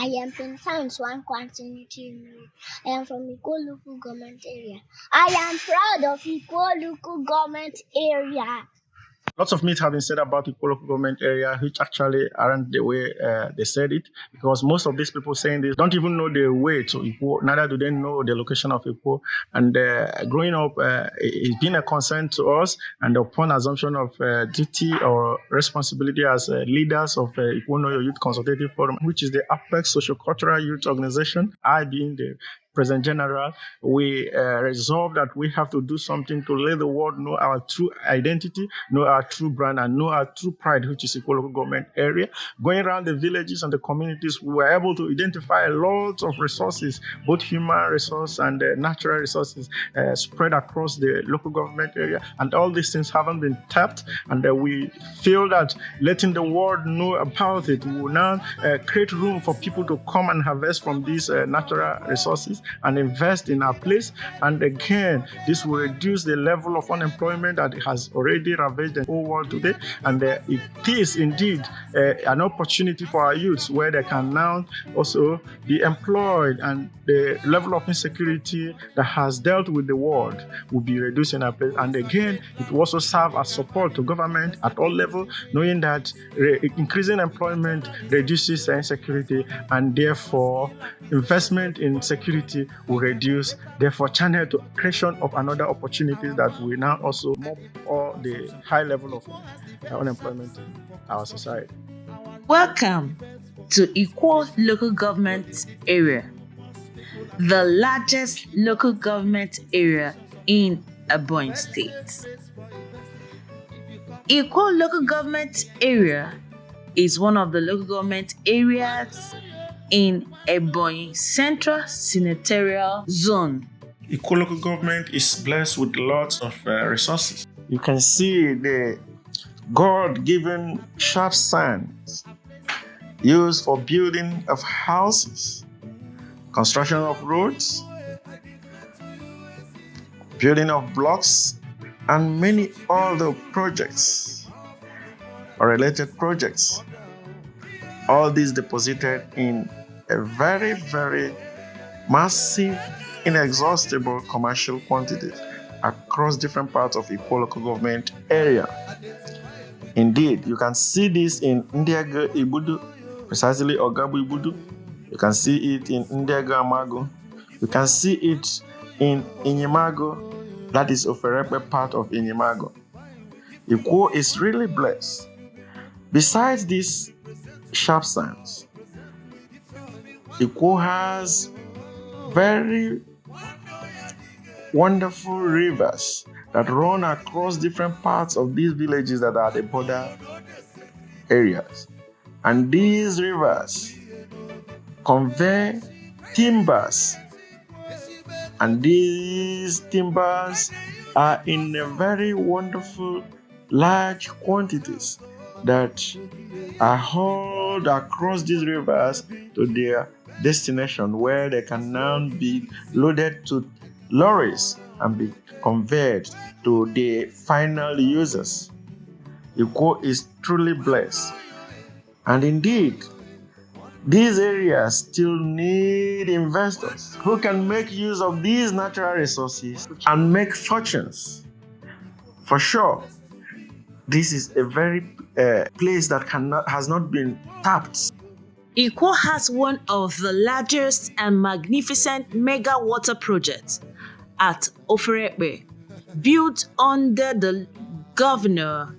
I am 25 Nwanchor. I am from Ikwo local government area. I am proud of Ikwo local government area. Lots of myths have been said about the local government area, which actually aren't the way they said it, because most of these people saying this don't even know the way to Ikwo, neither do they know the location of Ikwo. And growing up, it's been a concern to us, and upon assumption of duty or responsibility as leaders of Ikwo Noyo Youth Consultative Forum, which is the apex sociocultural youth organization, I being the President General, we resolved that we have to do something to let the world know our true identity, know our true brand, and know our true pride, which is Ikwo local government area. Going around the villages and the communities, we were able to identify a lot of resources, both human resource and natural resources spread across the local government area. And all these things haven't been tapped. And we feel that letting the world know about it will now create room for people to come and harvest from these natural resources and invest in our place. And again, this will reduce the level of unemployment that has already ravaged the whole world today. And it is indeed an opportunity for our youths where they can now also be employed, and the level of insecurity that has dealt with the world will be reduced in our place. And again, it will also serve as support to government at all levels, knowing that increasing employment reduces insecurity, and therefore investment in security will reduce, therefore channel to creation of another opportunities that will now also mop all the high level of unemployment in our society. Welcome to Ikwo local government area, the largest local government area in Ebonyi State. Ikwo local government area is one of the local government areas in Ebonyi Central Senatorial Zone. Ikwo local government is blessed with lots of resources. You can see the God-given sharp sands used for building of houses, construction of roads, building of blocks, and many other projects or related projects. All these deposited in a very, very massive, inexhaustible commercial quantities across different parts of Ikwo local government area. Indeed, you can see this in Ndiago Ibudu, precisely Ogabu Ibudu. You can see it in Ndiago Amago. You can see it in Inyimago, that is Oferepe part of Inyimago. Ikwo is really blessed. Besides these sharp sands, Ikwo has very wonderful rivers that run across different parts of these villages that are the border areas. And these rivers convey timbers, and these timbers are in a very wonderful large quantities that are hauled across these rivers to their destination, where they can now be loaded to lorries and be conveyed to the final users. Ikwo is truly blessed. And indeed, these areas still need investors who can make use of these natural resources and make fortunes. For sure, this is a very place that has not been tapped. Ikwo has one of the largest and magnificent mega water projects at Oferepe, built under the governor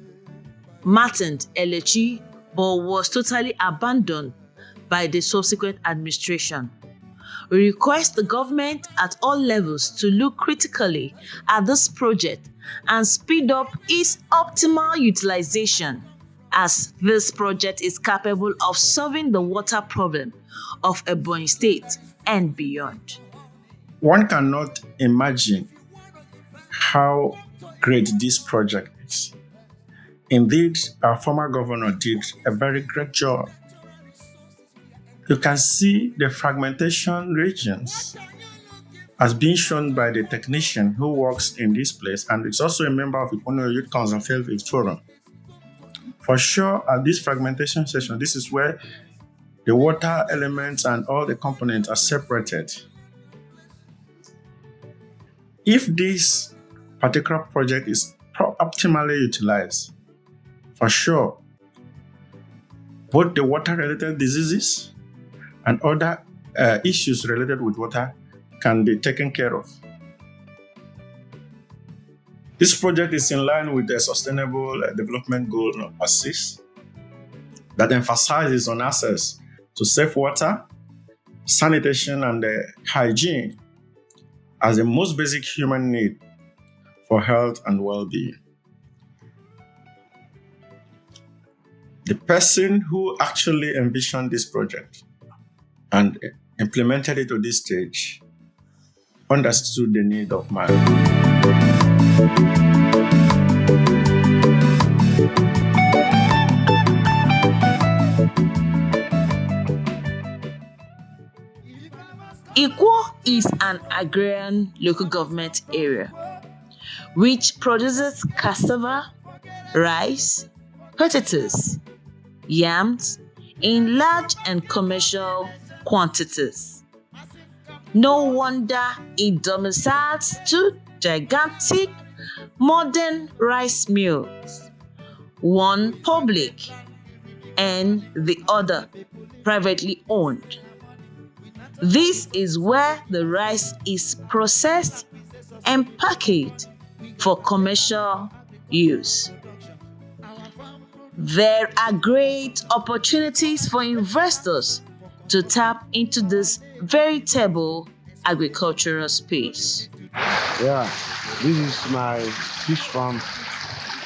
Martin Elechi, but was totally abandoned by the subsequent administration. We request the government at all levels to look critically at this project and speed up its optimal utilization, as this project is capable of solving the water problem of Ebonyi State and beyond. One cannot imagine how great this project is. Indeed, our former governor did a very great job. You can see the fragmentation regions as being shown by the technician who works in this place, and is also a member of the Ikwo Noyo Youth Consultative Forum. For sure, at this fragmentation session, this is where the water elements and all the components are separated. If this particular project is optimally utilized, for sure, both the water-related diseases and other issues related with water can be taken care of. This project is in line with the Sustainable Development Goal number 6 that emphasizes on access to safe water, sanitation, and hygiene as the most basic human need for health and well-being. The person who actually envisioned this project and implemented it to this stage understood the need of man. Ikwo is an agrarian local government area which produces cassava, rice, potatoes, yams in large and commercial quantities. No wonder it domiciles two gigantic modern rice mills, one public and the other privately owned. This is where the rice is processed and packaged for commercial use. There are great opportunities for investors to tap into this veritable agricultural space. Yeah, this is my fish farm.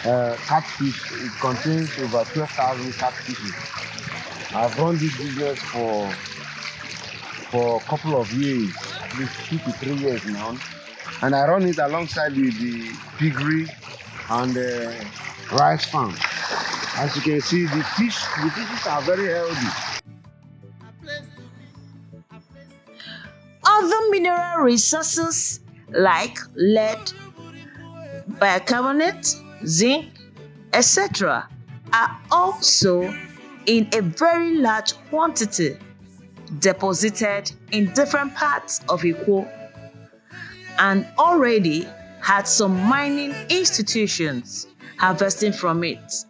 Catfish, it contains over 12,000 catfishes. I've run this business for a couple of years, at least 2 to 3 years now. And I run it alongside with the piggery and the rice farm. As you can see, the fishes are very healthy. Other mineral resources like lead, bicarbonate, zinc, etc. are also in a very large quantity deposited in different parts of Ikwo and already had some mining institutions harvesting from it.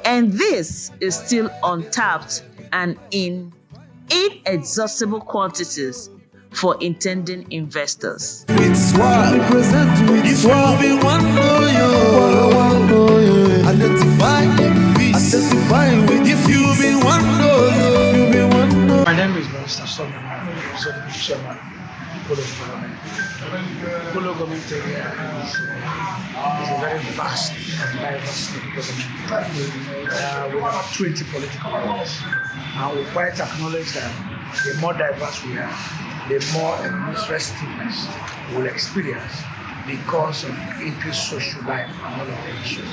And this is still untapped and in inexhaustible quantities for intending investors. It's what we present with if you be one Noyo, identify with if you be one Noyo. My name is Mr. Solomon, Chairman, Ikwo Government. Ikwo Government area is a very vast and diverse government. We have 20 political parties, and we quite acknowledge that the more diverse we are, the more administrativeness we'll experience because of increased social life and all of the issues.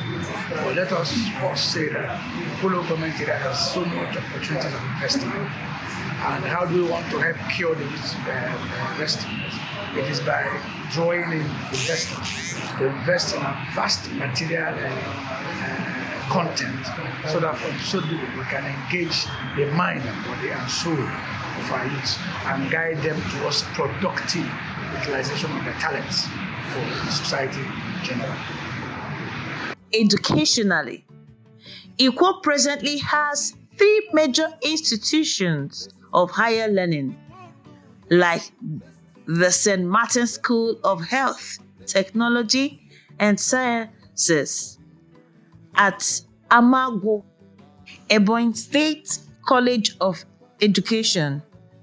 But let us first say that Ikwo government area has so much opportunities of investment. And how do we want to help cure the investment? It is by drawing in investors to invest in a vast material content so that we can engage the mind and body and soul of our youth and guide them towards productive utilization of their talents for society in general. Educationally, Ikwo presently has 3 major institutions of higher learning, like the St. Martin School of Health, Technology and Sciences at Amagwo, Ebonyi State College of Education,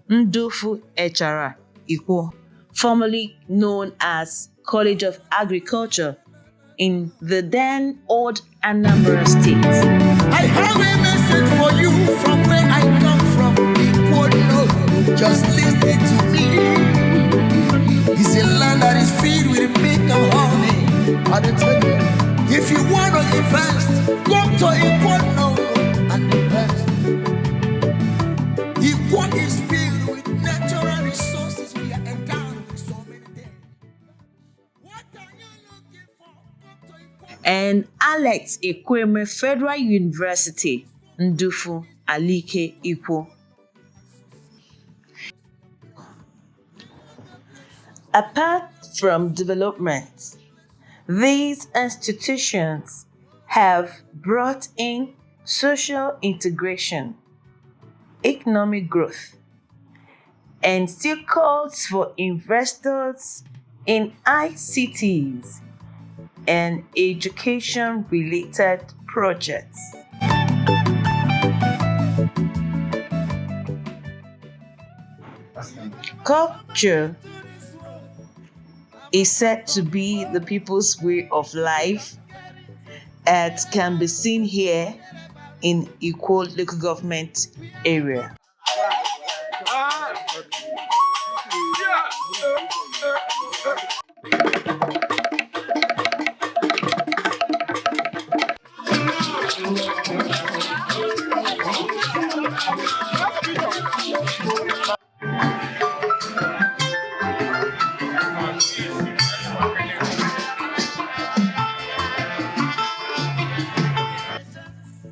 Ndufu Echara, Ikwo, formerly known as College of Agriculture in the then old Anambra State. I have a message for you from where I come from. Ikwo Noyo, just listen to me. It's a land that is filled with milk and honey. I tell you, if you want to invest, go to Ikwo Noyo and invest. Ikwo is filled with natural resources. We are endowed with so many things. What are you looking for? Go to Ikwo. And Alex Ekweme Federal University, Ndufu Alike Ikwo, Apart from development, these institutions have brought in social integration, economic growth, and still calls for investors in ICTs and education-related projects. Culture is said to be the people's way of life. It can be seen here in Ikwo local government area.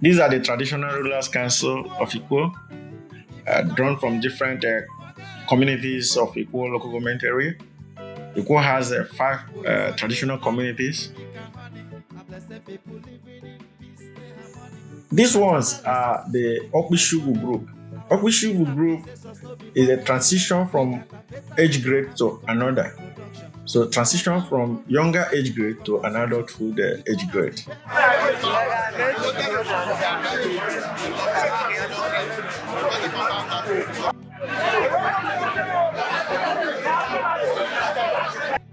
These are the traditional rulers' council of Ikwo, drawn from different communities of Ikwo local government area. Ikwo has 5 traditional communities. These ones are the Okwishugu group. Okwishugu group is a transition from age grade to another. So transition from younger age grade to an adulthood age grade.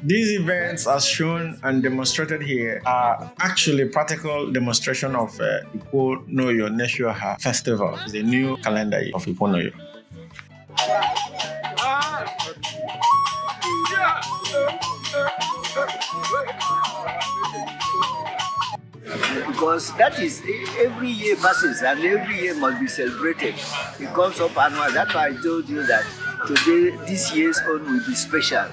These events, as shown and demonstrated here, are actually practical demonstration of Ikwo Noyo Neshua Festival. It's a new calendar year of Ikwo Noyo. Because that is every year passes and every year must be celebrated. It comes up annual. That's why I told you that today, this year's own will be special.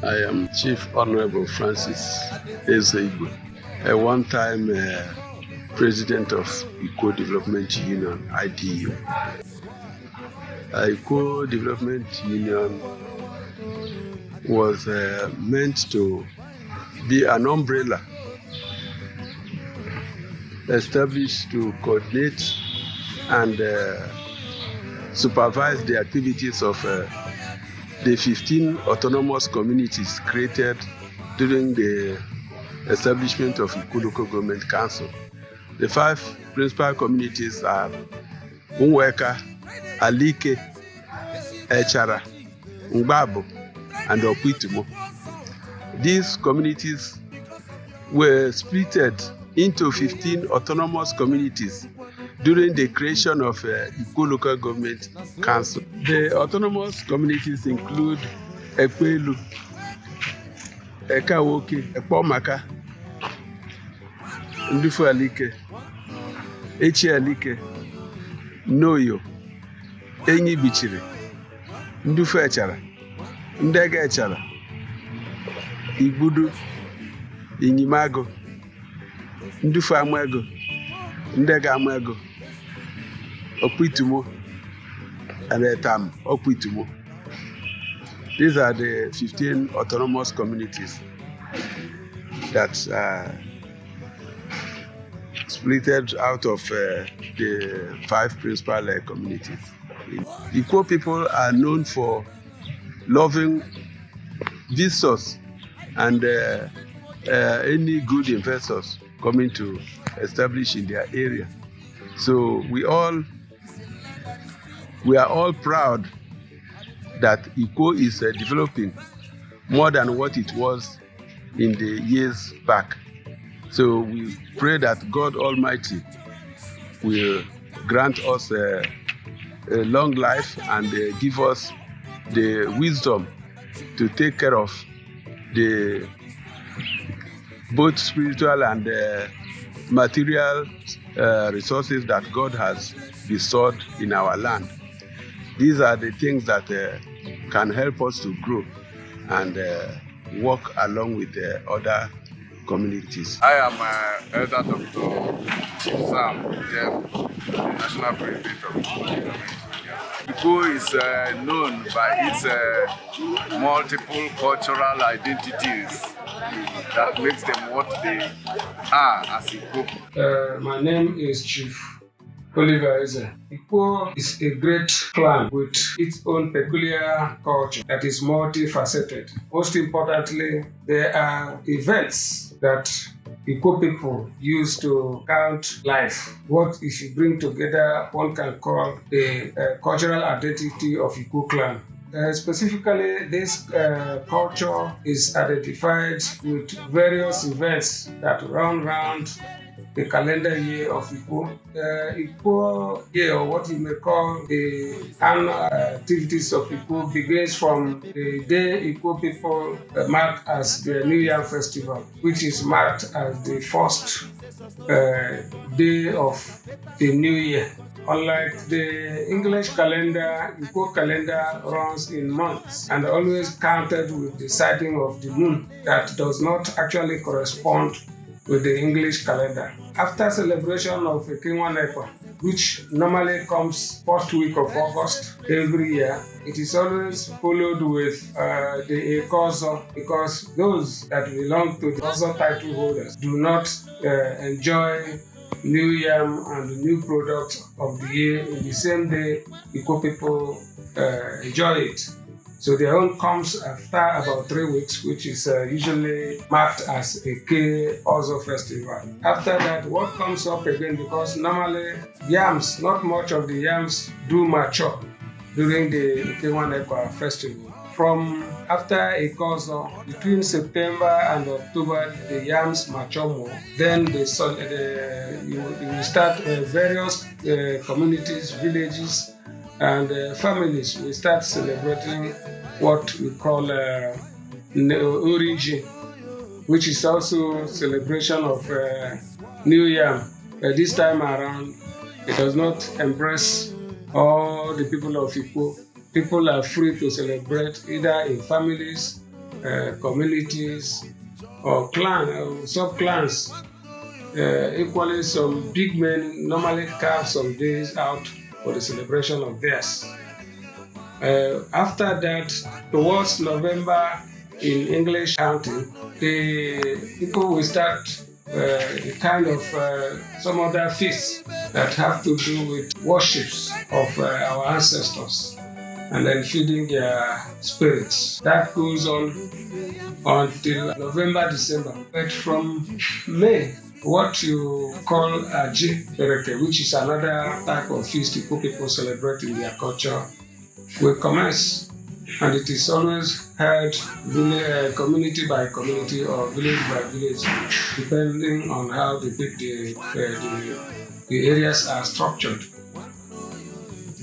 I am Chief Honorable Francis Ezeibu, a one-time president of Ikwo Development Union, IDU. Ikwo Development Union was meant to be an umbrella established to coordinate and supervise the activities of the 15 autonomous communities created during the establishment of Ikwo Local Government Council. The 5 principal communities are Unweka, Alike, Echara, Ngbabo, and Okwitumo. These communities were splitted into 15 autonomous communities during the creation of Ikwo Local Government Council. The autonomous communities include Ekwelu, Ekawoke, Ekpomaka, Ndufu Alike, Echi Alike, Noyo, Enyi Bichiri, Ndufu Echara, Ndega Echara, Igbudu, Inyimago, Ndufu Amwego, Ndega Amwego, Okwitumo, and Etam Okwitumo. These are the 15 autonomous communities that splitted out of the 5 principal communities. Ikwo people are known for loving visitors and any good investors coming to establish in their area. So we are all proud that Ikwo is developing more than what it was in the years back. So we pray that God Almighty will grant us a long life and give us the wisdom to take care of the both spiritual and material resources that God has bestowed in our land. These are the things that can help us to grow and work along with the other communities. I am Elder Dr. Sam Jem, National President of Ikwo. Ikwo is known by its multiple cultural identities that makes them what they are as Ikwo. My name is Chief Oliver Eze. Ikwo is a great clan with its own peculiar culture that is multifaceted. Most importantly, there are events that Ikwo people use to count life. What if you bring together one can call a cultural identity of Ikwo clan. Specifically, this culture is identified with various events that run round the calendar year of Ikwo. Ikwo year, or what you may call the annual activities of Ikwo, begins from the day Ikwo people mark as the New Yam Festival, which is marked as the first day of the new year. Unlike the English calendar, Ikwo calendar runs in months and always counted with the sighting of the moon that does not actually correspond with the English calendar. After celebration of Ikwo Noyo, which normally comes first week of August every year, it is always followed with the Ikwo, because those that belong to the Ikwo title holders do not enjoy new yam and new products of the year in the same day Ikwo people enjoy it. So their own comes after about 3 weeks, which is usually marked as a K also festival. After that, what comes up again, because normally yams, not much of the yams do mature during the Ikwo Noyo festival. From after Ikwo, between September and October, the yams mature more. Then you start various communities, villages, and families will start celebrating what we call Origin, which is also celebration of New Yam. This time around, it does not embrace all the people of Ikwo. People are free to celebrate either in families, communities, or sub-clans. Equally, some big men normally carve some days out for the celebration of theirs. After that, towards November in English counting, the people will start some other feasts that have to do with worships of our ancestors and then feeding their spirits. That goes on until November, December. But from May, what you call Aje, which is another type of feast Ikwo people celebrate in their culture, will commence, and it is always held community by community or village by village, depending on how the areas are structured.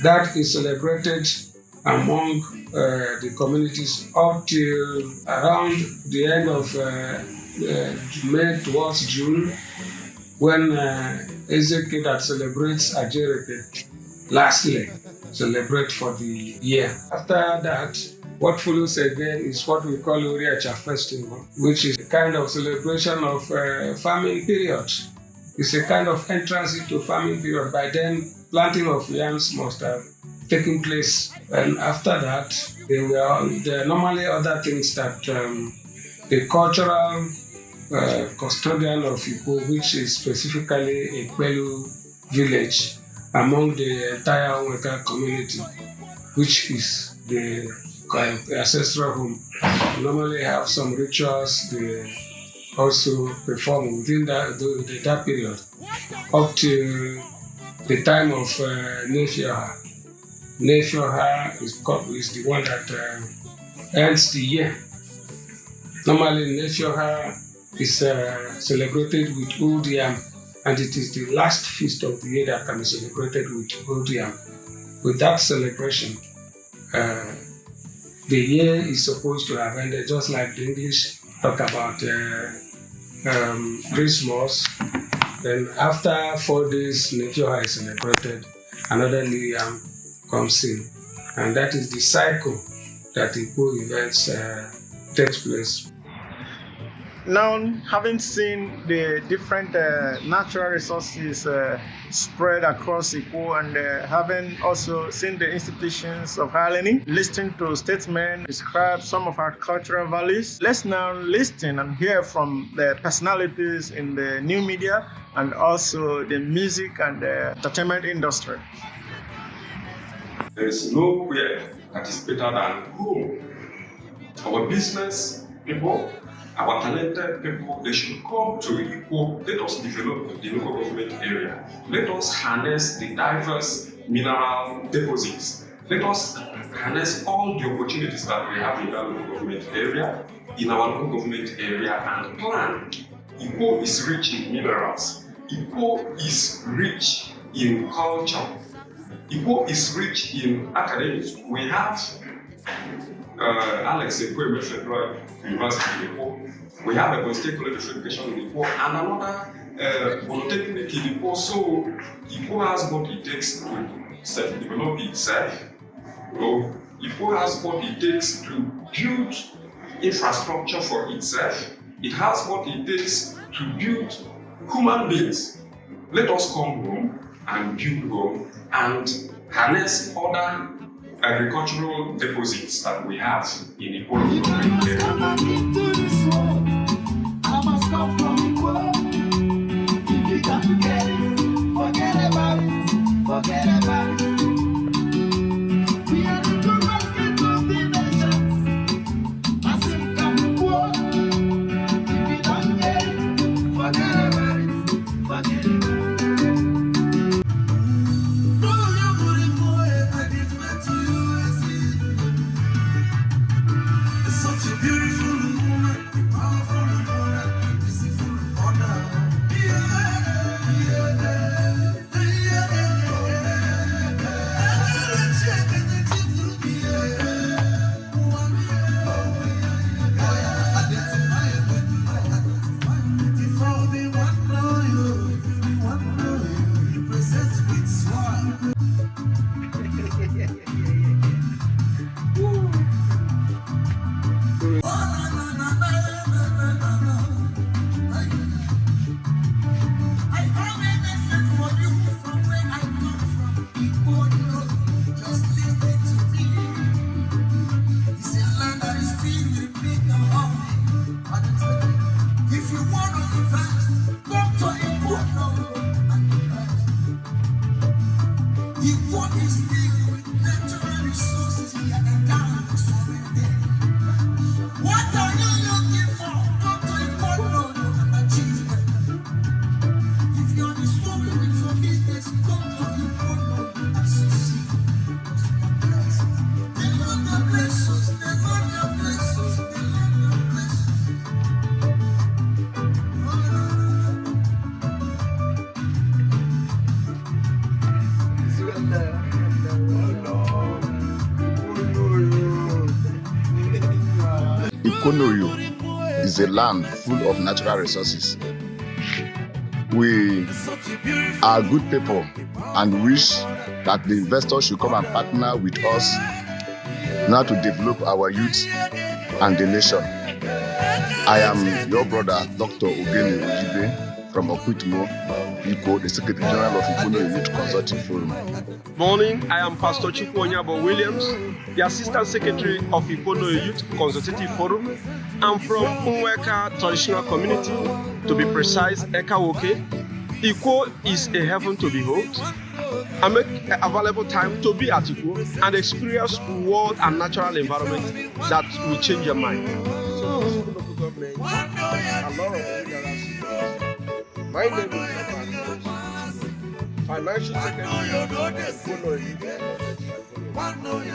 That is celebrated among the communities up till around the end of May towards June, when Ezekiel that celebrates Ajereke lastly celebrate for the year. After that, what follows again is what we call Oriacha Festival, which is a kind of celebration of farming period. It's a kind of entrance into farming period. By then, planting of yams must have taken place, and after that, there are normally other things that the cultural custodian of Ikwo, which is specifically a Kwelu village among the entire Onweka community, which is the ancestral home, normally have some rituals they also perform within that period up to the time of Nefioha. Nefioha is the one that ends the year. Normally, Nefioha is celebrated with Old Yam, and it is the last feast of the year that can be celebrated with Old Yam. With that celebration, the year is supposed to have ended, just like the English talk about Christmas. Then after 4 days, Nefioha is celebrated, another New Yam comes in. And that is the cycle that Ikwo events takes place. Now, having seen the different natural resources spread across Ikwo and having also seen the institutions of higher learning, listening to statesmen describe some of our cultural values, let's now listen and hear from the personalities in the new media and also the music and the entertainment industry. There is nowhere that is better than home. Our business people, our talented people, they should come to Ikwo. Let us develop the local government area. Let us harness the diverse mineral deposits. Let us harness all the opportunities that we have in that local government area, in our local government area, and plan. Ikwo is rich in minerals. Ikwo is rich in culture. Ikwo is rich in academics. We have Alex Ekwe Federal University in Ikwo. We have a Consultative College of Education in Ikwo and another polytechnic in Ikwo. So Ikwo has what it takes to self-develop itself. Ikwo has what it takes to build infrastructure for itself. It has what it takes to build human beings. Let us come home and build home and harness other agricultural deposits that we have in Ikwo. I must come from Ikwo. If you don't get it, forget about it. Forget about it. We are the two baskets of the nation. I say come Ikwo. If you don't get it, forget about it. Forget about it. Ikwo Noyo is a land full of natural resources. We are good people and wish that the investors should come and partner with us now to develop our youth and the nation. I am your brother, Dr. Ogene Ojibe from Okwitmo, Ikwo, the Secretary General of Ikwo Noyo Youth Consultative Forum. Morning, I am Pastor Chukwuonyabo Williams, the Assistant Secretary of Ikwo Noyo Youth Consultative Forum. I'm from Unweka Traditional Community, to be precise, Ekawoke. Ikwo is a heaven to behold. I make available time to be at Ikwo and experience world and natural environment that will change your mind. My name is Financial Secretary of Ikwo Noyo.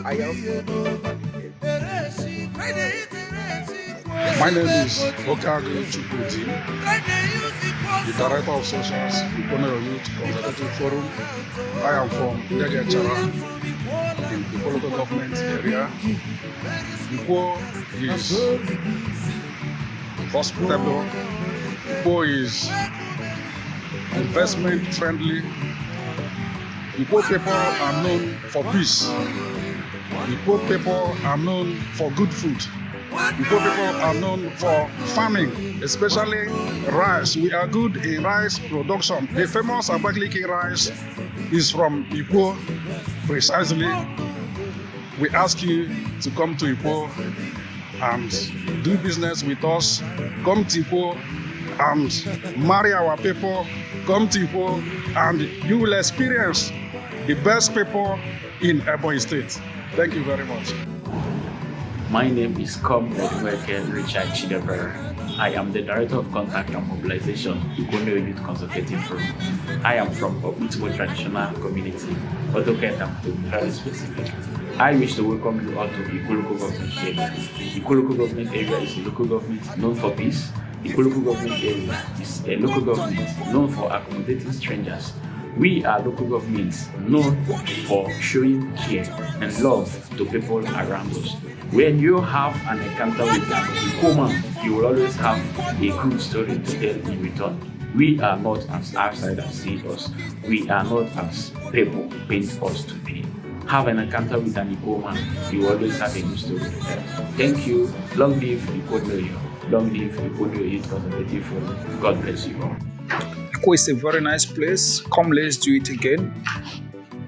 I am. My name is Okage Chukwuti, the Director of Socials, Ikwo Noyo Youth Consultative Forum. I am from Engr in the local government area. Ikwo is hospitable. Ikwo is investment friendly. Ikwo people are known for peace. Ikwo people are known for good food. Ikwo people are known for farming, especially rice. We are good in rice production. The famous Abakaliki rice is from Ikwo, precisely. We ask you to come to Ikwo and do business with us. Come to Ikwo and marry our people. Come to Ikwo and you will experience the best people in Ebonyi State. Thank you very much. My name is Complied Richard Chidebere. I am the Director of Contact and Mobilization, Ikwo Noyo Youth Consultative Forum. I am from Ikwo Traditional Community, Otoketa to be very specific. I wish to welcome you all to Ikwo Local Government Area. Ikwo Local Government Area is a local government known for peace. Ikwo Local Government Area is a local government known for accommodating strangers. We are local governments known for showing care and love to people around us. When you have an encounter with an Ikwo man, you will always have a good story to tell in return. We are not as outsiders see us. We are not as people paint us to be. Have an encounter with an Ikwo man, you will always have a good story to tell. Thank you. Long live Ikwo Noyo. Long live Ikwo Noyo Youth Consultative Forum. God bless you all. Ikwo is a very nice place. Come, let's do it again.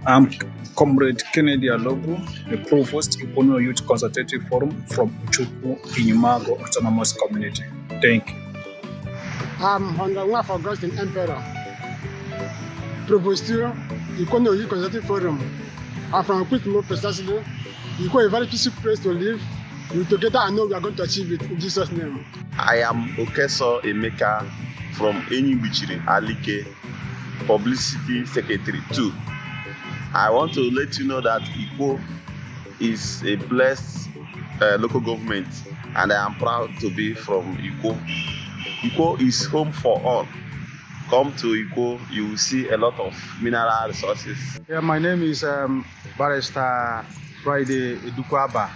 I'm Comrade Kennedy Alogu, the Provost, Ikwo Noyo Youth Consultative Forum from Uchukwu, Inyumago Autonomous Community. Thank you. I'm Nwanchor Augustine Emperor, Provost, Ikwo Noyo Youth Consultative Forum. I'm from Ikwo precisely. Ikwo is a very peaceful place to live. Together, I know we are going to achieve it in Jesus' name. I am Okeso Emeka from Enyibichiri Alike, Publicity Secretary 2. I want to let you know that Ikwo is a blessed local government, and I am proud to be from Ikwo. Ikwo is home for all. Come to Ikwo, you will see a lot of mineral resources. Yeah, my name is Barrister Friday Edukwaba.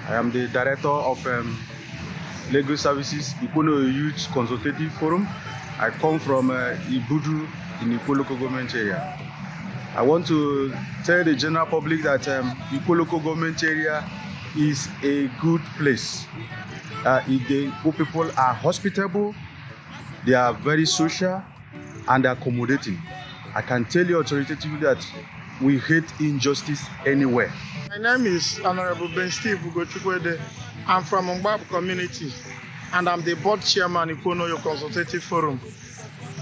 I am the Director of Legal Services, Ikwo Noyo Youth Consultative Forum. I come from Ibudu in Ikwo Local Government Area. I want to tell the general public that Ikwo Local Government Area is a good place. The Ikwo people are hospitable, they are very social, and accommodating. I can tell you authoritatively that we hate injustice anywhere. My name is Honorable Ben Steve Ugochukwede. I'm from Ongbab community, and I'm the board chairman in Ikwo Noyo Consultative Forum.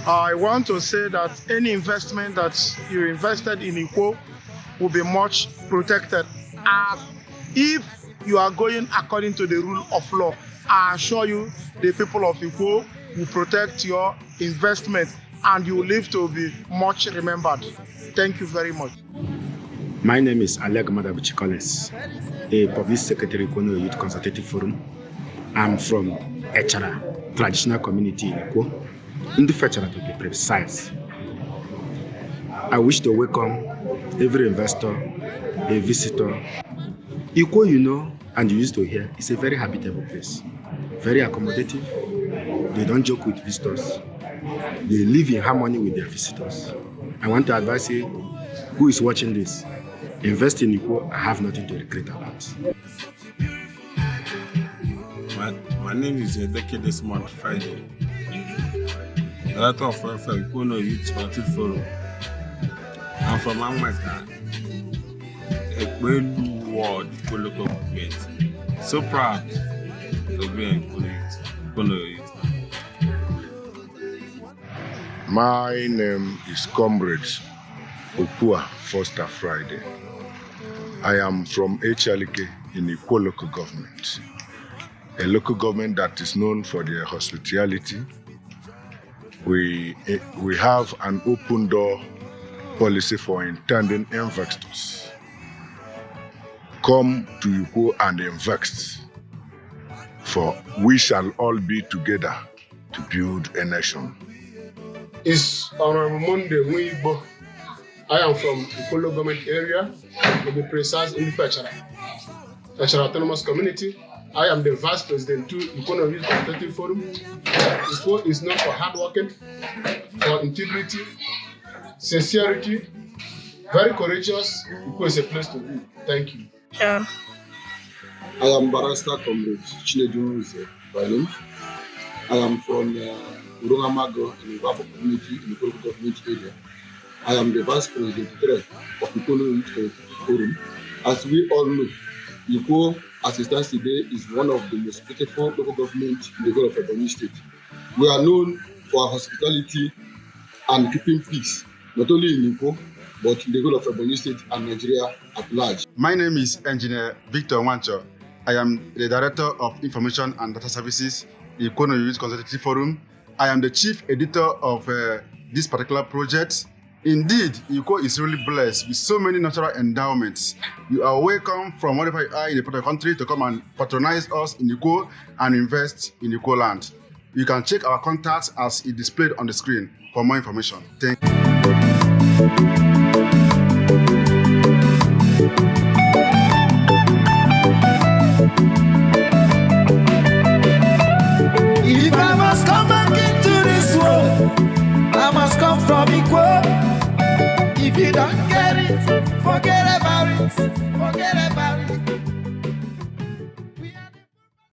I want to say that any investment that you invested in Ikwo will be much protected. If you are going according to the rule of law, I assure you the people of Ikwo will protect your investment and you will live to be much remembered. Thank you very much. My name is Aleg Madabuchi Collins, a Public Secretary Ikwo Noyo Youth Consultative Forum. I'm from Echara, Traditional Community in Ikwo. Ndufechara to be precise. I wish to welcome every investor, a visitor. Ikwo, you know, and you used to hear, is a very habitable place, very accommodative. They don't joke with visitors. They live in harmony with their visitors. I want to advise you, who is watching this, invest in Ikwo. I have nothing to regret about. My name is Edeke Desmond Friday, Director of Ikwo Noyo Youth Consultative Forum. I'm from Amweka, Ekwe Ward, Ikwo Local Government. So proud to be in Ikwo Noyo Youth. My name is Comrade Okua Foster Friday. I am from Echalike in Ikwo Local Government, a local government that is known for their hospitality. We have an open door policy for intending investors. Come to Ikwo and invest, for we shall all be together to build a nation. It's Honorable Monday Wibo. I am from Ikwo Local Government Area, to be precise, in Fechara Autonomous Community. I am the Vice President to Ikwo Noyo Youth Consultative Forum. Ikwo is known for hard working, for integrity, sincerity, very courageous. Ikwo is a place to be. Thank you. Sure. I am Barrister Comrade Chinedu by name. I am from Urungamago in the Wapo community in the Ikwo government area. I am the Vice President of Ikwo Noyo Forum. As we all know, Ikwo, as it stands today, is one of the most beautiful local governments in the whole of Ebonyi State. We are known for our hospitality and keeping peace, not only in Ikwo, but in the whole of Ebonyi State and Nigeria at large. My name is Engineer Victor Nwanchor. I am the Director of Information and Data Services in Ikwo Noyo Consultative Forum. I am the Chief Editor of this particular project. Indeed, Ikwo is really blessed with so many natural endowments. You are welcome from wherever you are in the part of the country to come and patronize us in Ikwo and invest in Ikwo land. You can check our contacts as it displayed on the screen for more information. Thank you. If I must come back into this world, I must come from Ikwo. If you don't get it, forget about it. Forget about it.